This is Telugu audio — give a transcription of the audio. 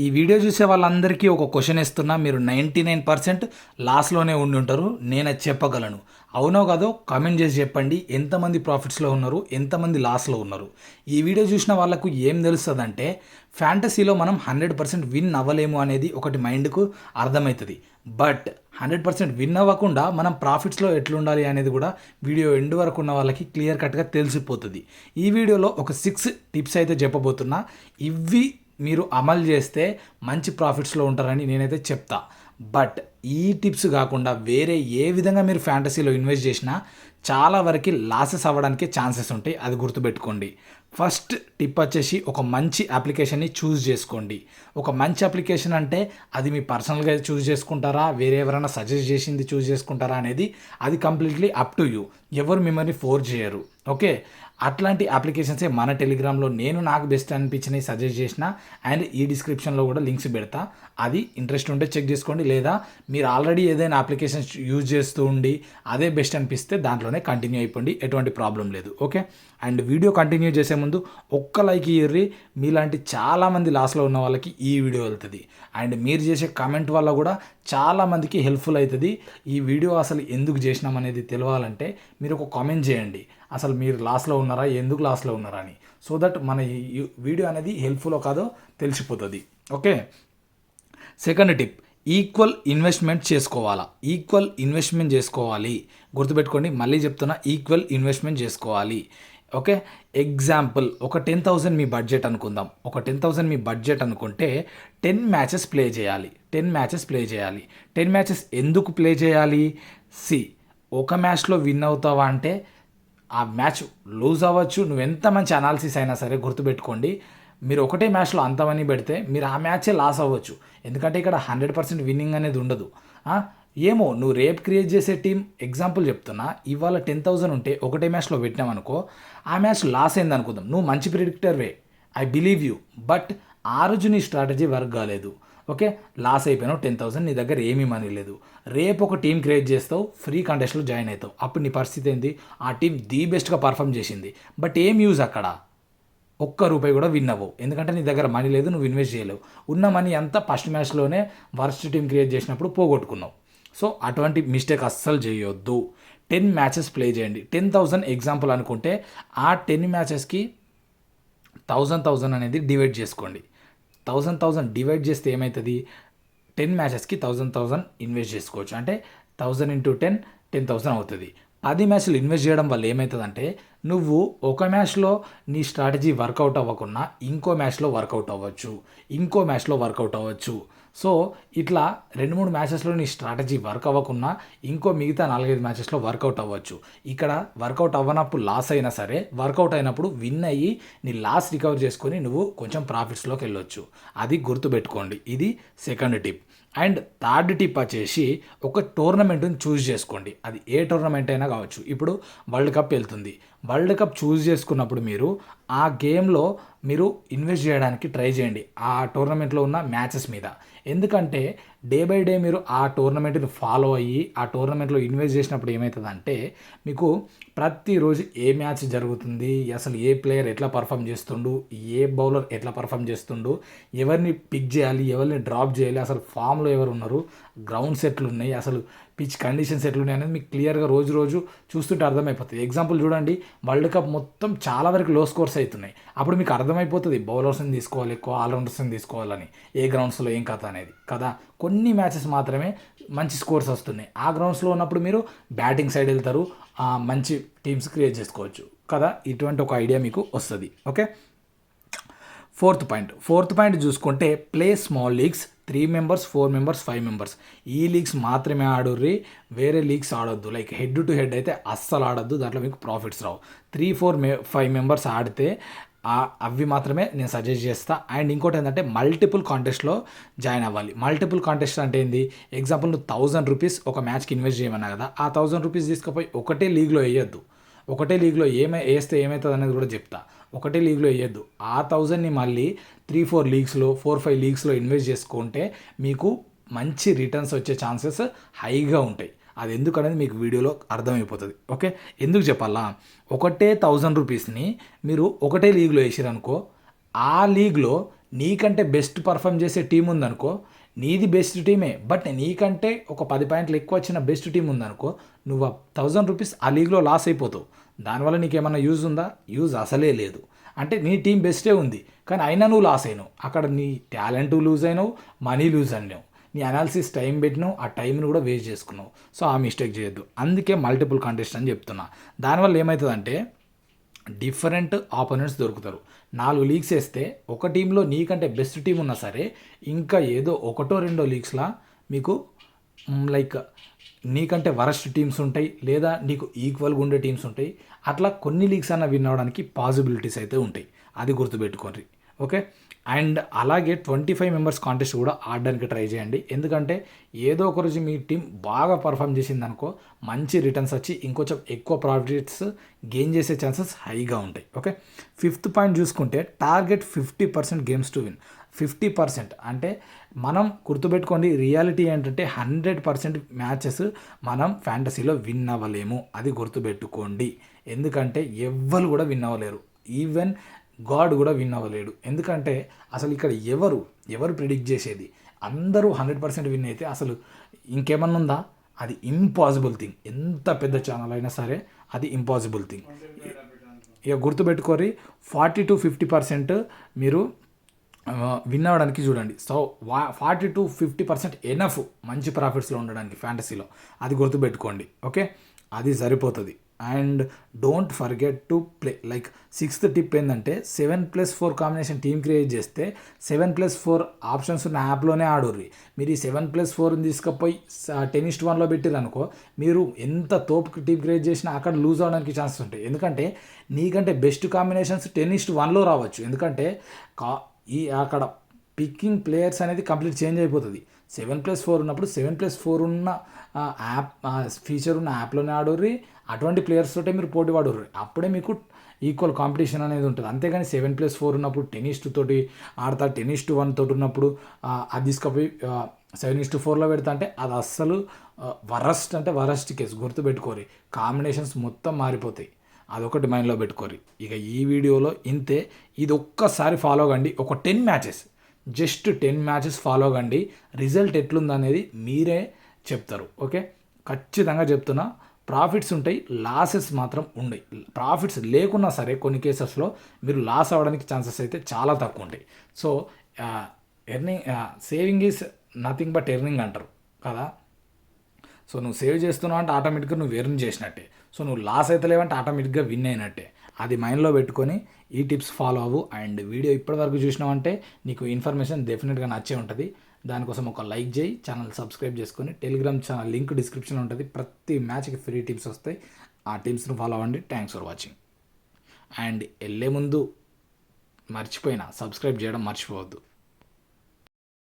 ఈ వీడియో చూసే వాళ్ళందరికీ ఒక క్వశ్చన్ ఇస్తున్నా. మీరు 99% లాస్లోనే ఉండి ఉంటారు, నేను అది చెప్పగలను. అవునో కాదో కామెంట్ చేసి చెప్పండి. ఎంతమంది ప్రాఫిట్స్లో ఉన్నారు, ఎంతమంది లాస్లో ఉన్నారు. ఈ వీడియో చూసిన వాళ్ళకు ఏం తెలుస్తుందంటే ఫ్యాంటసీలో మనం 100% విన్ అవ్వలేము అనేది ఒకటి మైండ్కు అర్థమవుతుంది. బట్ 100% విన్ అవ్వకుండా మనం ప్రాఫిట్స్లో ఎట్లుండాలి అనేది కూడా వీడియో ఎండ్ వరకు ఉన్న వాళ్ళకి క్లియర్ కట్గా తెలిసిపోతుంది. ఈ వీడియోలో ఒక 6 టిప్స్ అయితే చెప్పబోతున్నా. ఇవి మీరు అమలు చేస్తే మంచి ప్రాఫిట్స్లో ఉంటారని నేనైతే చెప్తా. బట్ ఈ టిప్స్ కాకుండా వేరే ఏ విధంగా మీరు ఫ్యాంటసీలో ఇన్వెస్ట్ చేసినా చాలా వరకు లాసెస్ అవ్వడానికి ఛాన్సెస్ ఉంటాయి, అది గుర్తుపెట్టుకోండి. ఫస్ట్ టిప్ వచ్చేసి ఒక మంచి అప్లికేషన్ని చూస్ చేసుకోండి. ఒక మంచి అప్లికేషన్ అంటే అది మీ పర్సనల్గా చూస్ చేసుకుంటారా, వేరే ఎవరైనా సజెస్ట్ చేసింది చూస్ చేసుకుంటారా అనేది అది కంప్లీట్లీ అప్ టు యూ. ఎవరు మిమ్మల్ని ఫోర్స్ చేయరు. ఓకే, అట్లాంటి అప్లికేషన్సే మన టెలిగ్రామ్లో నేను నాకు బెస్ట్ అనిపించినవి సజెస్ట్ చేసిన అండ్ ఈ డిస్క్రిప్షన్లో కూడా లింక్స్ పెడతా. అది ఇంట్రెస్ట్ ఉంటే చెక్ చేసుకోండి. లేదా మీరు ఆల్రెడీ ఏదైనా అప్లికేషన్స్ యూజ్ చేస్తూ ఉండి అదే బెస్ట్ అనిపిస్తే దాంట్లోనే కంటిన్యూ అయిపోండి, ఎటువంటి ప్రాబ్లం లేదు. ఓకే, అండ్ వీడియో కంటిన్యూ చేసే ముందు ఒక్క లైక్ ఇయ్యి. మీలాంటి చాలామంది లాస్లో ఉన్న వాళ్ళకి ఈ వీడియో వెళ్తుంది అండ్ మీరు చేసే కామెంట్ వల్ల కూడా చాలామందికి హెల్ప్ఫుల్ అవుతుంది. ఈ వీడియో అసలు ఎందుకు చేసినాం అనేది తెలియాలంటే మీరు ఒక కామెంట్ చేయండి, అసలు మీరు లాస్లో ఉన్నారా, ఎందుకు లాస్లో ఉన్నారా అని. సో దట్ మన ఈ వీడియో అనేది హెల్ప్ఫుల్ కాదో తెలిసిపోతుంది. Okay, second tip, equal investment చేసుకోవాలా. ఈక్వల్ ఇన్వెస్ట్మెంట్ చేసుకోవాలి, గుర్తుపెట్టుకోండి. మళ్ళీ చెప్తున్నా, ఈక్వల్ ఇన్వెస్ట్మెంట్ చేసుకోవాలి. ఓకే, ఎగ్జాంపుల్ ఒక 10,000 మీ బడ్జెట్ అనుకుందాం. ఒక 10,000 మీ బడ్జెట్ అనుకుంటే 10 మ్యాచెస్ ప్లే చేయాలి. 10 మ్యాచెస్ ప్లే చేయాలి. 10 మ్యాచెస్ ఎందుకు ప్లే చేయాలి? ఒక మ్యాచ్లో విన్ అవుతావా అంటే ఆ మ్యాచ్ లూజ్ అవ్వచ్చు. నువ్వు ఎంత మంచి అనాలిసిస్ అయినా సరే గుర్తుపెట్టుకోండి, మీరు ఒకటే మ్యాచ్లో అంతమని పెడితే మీరు ఆ మ్యాచే లాస్ అవ్వచ్చు. ఎందుకంటే ఇక్కడ 100% విన్నింగ్ అనేది ఉండదు. ఏమో నువ్వు రేపు క్రియేట్ చేసే టీం, ఎగ్జాంపుల్ చెప్తున్నా, ఇవాళ 10,000 ఉంటే ఒకటే మ్యాచ్లో పెట్టినామనుకో, ఆ మ్యాచ్ లాస్ అయింది అనుకుందాం. నువ్వు మంచి ప్రిడిక్టర్వే, ఐ బిలీవ్ యూ. బట్ ఆ రోజు నీ స్ట్రాటజీ వర్క్ కాలేదు. ఓకే, లాస్ అయిపోయినావు 10,000, నీ దగ్గర ఏమీ మనీ లేదు. రేపు ఒక టీం క్రియేట్ చేస్తావు, ఫ్రీ కంటెస్ట్లో జాయిన్ అవుతావు. అప్పుడు నీ పరిస్థితి ఏంది? ఆ టీం ది బెస్ట్గా పర్ఫామ్ చేసింది, బట్ ఏం యూజ్ అక్కడ? ఒక్క రూపాయి కూడా విన్ అవ్వవు, ఎందుకంటే నీ దగ్గర మనీ లేదు, నువ్వు ఇన్వెస్ట్ చేయలేవు. ఉన్న మనీ అంతా ఫస్ట్ మ్యాచ్లోనే వర్స్ట్ టీం క్రియేట్ చేసినప్పుడు పోగొట్టుకున్నావు. సో అటువంటి మిస్టేక్ అస్సలు చేయొద్దు. 10 మ్యాచెస్ ప్లే చేయండి. 10,000 ఎగ్జాంపుల్ అనుకుంటే ఆ 10 మ్యాచెస్కి 1,000 అనేది డివైడ్ చేసుకోండి. 1,000 డివైడ్ చేస్తే ఏమవుతుంది? 10 మ్యాచెస్కి 1,000 ఇన్వెస్ట్ చేసుకోవచ్చు. అంటే 1,000 ఇంటూ 10 10,000 అవుతుంది. 10 మ్యాచ్లు ఇన్వెస్ట్ చేయడం వల్ల ఏమవుతుందంటే నువ్వు ఒక మ్యాచ్లో నీ స్ట్రాటజీ వర్కౌట్ అవ్వకుండా ఇంకో మ్యాచ్లో వర్కౌట్ అవ్వచ్చు, ఇంకో మ్యాచ్లో వర్కౌట్ అవ్వచ్చు. సో ఇట్లా 2-3 మ్యాచెస్లో నీ స్ట్రాటజీ వర్క్ అవ్వకుండా ఇంకో మిగతా 4-5 మ్యాచెస్లో వర్కౌట్ అవ్వచ్చు. ఇక్కడ వర్కౌట్ అవ్వనప్పుడు లాస్ అయినా సరే, వర్కౌట్ అయినప్పుడు విన్ అయ్యి నీ లాస్ రికవర్ చేసుకొని నువ్వు కొంచెం ప్రాఫిట్స్లోకి వెళ్ళొచ్చు. అది గుర్తుపెట్టుకోండి. ఇది second tip. And third tip వచ్చేసి ఒక టోర్నమెంట్ని చూస్ చేసుకోండి. అది ఏ టోర్నమెంట్ అయినా కావచ్చు. ఇప్పుడు వరల్డ్ కప్ వెళ్తుంది. వరల్డ్ కప్ చూస్ చేసుకున్నప్పుడు మీరు ఆ గేమ్లో మీరు ఇన్వెస్ట్ చేయడానికి ట్రై చేయండి, ఆ టోర్నమెంట్లో ఉన్న మ్యాచెస్ మీద. ఎందుకంటే డే బై డే మీరు ఆ టోర్నమెంట్ని ఫాలో అయ్యి ఆ టోర్నమెంట్లో ఇన్వెస్ట్ చేసినప్పుడు ఏమవుతుందంటే మీకు ప్రతిరోజు ఏ మ్యాచ్ జరుగుతుంది, అసలు ఏ ప్లేయర్ ఎట్లా పర్ఫామ్ చేస్తుండు, ఏ బౌలర్ ఎట్లా పర్ఫామ్ చేస్తుండు, ఎవరిని పిక్ చేయాలి, ఎవరిని డ్రాప్ చేయాలి, అసలు ఫామ్లో ఎవరు ఉన్నారు, గ్రౌండ్స్ ఎట్లున్నాయి, అసలు పిచ్ కండిషన్స్ ఎట్లున్నాయి అనేది మీకు క్లియర్గా రోజు రోజు చూస్తుంటే అర్థమైపోతుంది. ఎగ్జాంపుల్ చూడండి, వరల్డ్ కప్ మొత్తం చాలా వరకు లో స్కోర్స్ అవుతున్నాయి. అప్పుడు మీకు అర్థమైపోతుంది బౌలర్స్ని తీసుకోవాలి, ఎక్కువ ఆల్రౌండర్స్ని తీసుకోవాలని, ఏ గ్రౌండ్స్లో ఏం కథ అనేది కదా. కొన్ని మ్యాచెస్ మాత్రమే మంచి స్కోర్స్ వస్తున్నాయి. ఆ గ్రౌండ్స్లో ఉన్నప్పుడు మీరు బ్యాటింగ్ సైడ్ వెళ్తారు, మంచి టీమ్స్ క్రియేట్ చేసుకోవచ్చు కదా. ఇటువంటి ఒక ఐడియా మీకు వస్తుంది. ఓకే, ఫోర్త్ పాయింట్ చూసుకుంటే play small leagues, 3 members, 4 members, 5 members. ఈ లీగ్స్ మాత్రమే ఆడుర్రి, వేరే లీగ్స్ ఆడొద్దు. లైక్ హెడ్ టు హెడ్ అయితే అస్సలు ఆడొద్దు, దాంట్లో మీకు ప్రాఫిట్స్ రావు. 3, 4, 5 మెంబర్స్ ఆడితే అవి మాత్రమే నేను సజెస్ట్ చేస్తా. అండ్ ఇంకోటి ఏంటంటే మల్టిపుల్ కాంటెస్ట్లో జాయిన్ అవ్వాలి. మల్టిపుల్ కాంటెస్ట్ అంటే ఏంది? ఎగ్జాంపుల్ నువ్వు 1,000 రూపీస్ ఒక మ్యాచ్కి ఇన్వెస్ట్ చేయమన్నా కదా, ఆ 1,000 రూపీస్ తీసుకుపోయి ఒకటే లీగ్లో వేయొద్దు. ఒకటే లీగ్లో వేస్తే ఏమవుతుంది అనేది కూడా చెప్తా. ఒకటే లీగ్లో వేయద్దు. ఆ 1,000ని మళ్ళీ 3-4 లీగ్స్లో, 4-5 లీగ్స్లో ఇన్వెస్ట్ చేసుకుంటే మీకు మంచి రిటర్న్స్ వచ్చే ఛాన్సెస్ హైగా ఉంటాయి. అది ఎందుకనేది మీకు వీడియోలో అర్థమైపోతుంది. ఓకే, ఎందుకు చెప్పాలా? ఒకటే 1,000 రూపీస్ని మీరు ఒకటే లీగ్లో వేసారనుకో, ఆ లీగ్లో నీకంటే బెస్ట్ పర్ఫామ్ చేసే టీం ఉందనుకో, నీది బెస్ట్ టీమే, బట్ నీకంటే ఒక 10 పాయింట్లు ఎక్కువ వచ్చిన బెస్ట్ టీం ఉందనుకో, నువ్వు 1000 రూపీస్ ఆ లీగ్లో లాస్ అయిపోతావు. దానివల్ల నీకేమన్నా యూజ్ ఉందా? యూజ్ అసలే లేదు. అంటే నీ టీం బెస్టే ఉంది, కానీ అయినా నువ్వు లాస్ అయినావు. అక్కడ నీ టాలెంట్ లూజ్ అయినావు, మనీ లూజ్ అయినావు, నీ అనాలిసిస్ టైం పెట్టినావు, ఆ టైంని కూడా వేస్ట్ చేసుకున్నావు. సో ఆ మిస్టేక్ చేయొద్దు. అందుకే మల్టిపుల్ కంటెస్ట్ అని చెప్తున్నా. దానివల్ల ఏమవుతుందంటే డిఫరెంట్ ఆపోనెంట్స్ దొరుకుతారు. 4 లీగ్స్ వేస్తే ఒక టీంలో నీకంటే బెస్ట్ టీం ఉన్నా సరే, ఇంకా ఏదో ఒకటో రెండో లీగ్స్లా మీకు లైక్ నీకంటే వరస్ట్ టీమ్స్ ఉంటాయి, లేదా నీకు ఈక్వల్గా ఉండే టీమ్స్ ఉంటాయి. అట్లా కొన్ని లీగ్స్ అన్న విన్ అవ్వడానికి పాసిబిలిటీస్ అయితే ఉంటాయి. అది గుర్తుపెట్టుకోండి. ఓకే. అండ్ అలాగే 25 మెంబర్స్ కాంటెస్ట్ కూడా ఆడడానికి ట్రై చేయండి. ఎందుకంటే ఏదో ఒక రోజు మీ టీం బాగా పర్ఫామ్ చేసిందనుకో, మంచి రిటర్న్స్ వచ్చి ఇంకొంచెం ఎక్కువ ప్రాఫిట్స్ గెయిన్ చేసే ఛాన్సెస్ హైగా ఉంటాయి. ఓకే. 5th పాయింట్ చూసుకుంటే టార్గెట్ 50% గేమ్స్ టు విన్. 50% అంటే మనం గుర్తుపెట్టుకోండి, రియాలిటీ ఏంటంటే 100% మ్యాచెస్ మనం ఫ్యాంటసీలో విన్ అవ్వలేము. అది గుర్తుపెట్టుకోండి. ఎందుకంటే ఎవ్వరు కూడా విన్ అవ్వలేరు. ఈవెన్ గాడ్ కూడా విన్ అవ్వలేడు. ఎందుకంటే అసలు ఇక్కడ ఎవరు ప్రిడిక్ట్ చేసేది? అందరూ 100% విన్ అయితే అసలు ఇంకేమన్నా ఉందా? అది ఇంపాసిబుల్ థింగ్. ఎంత పెద్ద ఛానల్ అయినా సరే అది ఇంపాసిబుల్ థింగ్. ఇక గుర్తుపెట్టుకోరి, 40-50% మీరు విన్ అవ్వడానికి చూడండి. సో 40-50% ఎనఫ్ మంచి ప్రాఫిట్స్లో ఉండడానికి ఫ్యాంటసీలో. అది గుర్తుపెట్టుకోండి. ఓకే, అది సరిపోతుంది. And don't forget to play. Like 6th tip ఏంటంటే 7+4 కాంబినేషన్ టీమ్ క్రియేట్ చేస్తే 7+4 ఆప్షన్స్ ఉన్న యాప్లోనే ఆడుర్రి. మీరు ఈ 7+4 తీసుకుపోయి 10:1లో పెట్టిరనుకో, మీరు ఎంత తోపు టీమ్ క్రియేట్ చేసినా అక్కడ లూజ్ అవడానికి ఛాన్సెస్ ఉంటాయి. ఎందుకంటే నీకంటే బెస్ట్ కాంబినేషన్స్ 10:1లో రావచ్చు. ఎందుకంటే అక్కడ పికింగ్ ప్లేయర్స్ అనేది కంప్లీట్ చేంజ్ అయిపోతుంది. 7+4 ఉన్నప్పుడు 7+4 ఉన్న యాప్ ఫీచర్ ఉన్న యాప్లోనే ఆడుర్రి. అటువంటి ప్లేయర్స్ తోటే మీరు పోటీ పడుర్రి. అప్పుడే మీకు ఈక్వల్ కాంపిటీషన్ అనేది ఉంటుంది. అంతేగాని 7+4 ఉన్నప్పుడు 10:2 తోటి ఆడతా, 10:1 తోటి ఉన్నప్పుడు అది తీసుకుపోయి 7:4లో పెడతా అంటే అది అస్సలు వరస్ట్ అంటే వరస్ట్ కేసు. గుర్తుపెట్టుకోరి, కాంబినేషన్స్ మొత్తం మారిపోతాయి. అదొకటి మైండ్లో పెట్టుకోరి. ఇక ఈ వీడియోలో ఇంతే. ఇది ఒక్కసారి ఫాలో కండి. ఒక 10 మ్యాచెస్, జస్ట్ 10 మ్యాచెస్ ఫాలో కండి. రిజల్ట్ ఎట్లుందనేది మీరే చెప్తారు. ఓకే, ఖచ్చితంగా చెప్తున్నా. ప్రాఫిట్స్ ఉంటాయి, లాసెస్ మాత్రం ఉండయి. ప్రాఫిట్స్ లేకున్నా సరే కొన్ని కేసెస్లో మీరు లాస్ అవ్వడానికి ఛాన్సెస్ అయితే చాలా తక్కువ ఉంటాయి. So saving is nothing but earning అంటారు కదా. సో నువ్వు సేవ్ చేస్తున్నావు అంటే ఆటోమేటిక్గా నువ్వు ఎర్న్ చేసినట్టే. సో నువ్వు లాస్ అయితే లేవంటే ఆటోమేటిక్గా విన్ అయినట్టే. అది మైండ్లో పెట్టుకొని ఈ టిప్స్ ఫాలో అవ్వు. అండ్ వీడియో ఇప్పటివరకు చూసినావంటే నీకు ఇన్ఫర్మేషన్ డెఫినెట్గా నచ్చే ఉంటుంది. దానికోసం ఒక లైక్ చేయి, ఛానల్ సబ్స్క్రైబ్ చేసుకొని, టెలిగ్రామ్ ఛానల్ లింక్ డిస్క్రిప్షన్లో ఉంటుంది. ప్రతి మ్యాచ్కి ఫ్రీ టిప్స్ వస్తాయి. ఆ టిప్స్ను ఫాలో అవ్వండి. Thanks for watching. అండ్ వెళ్ళే ముందు మర్చిపోయినా సబ్స్క్రైబ్ చేయడం మర్చిపోవద్దు.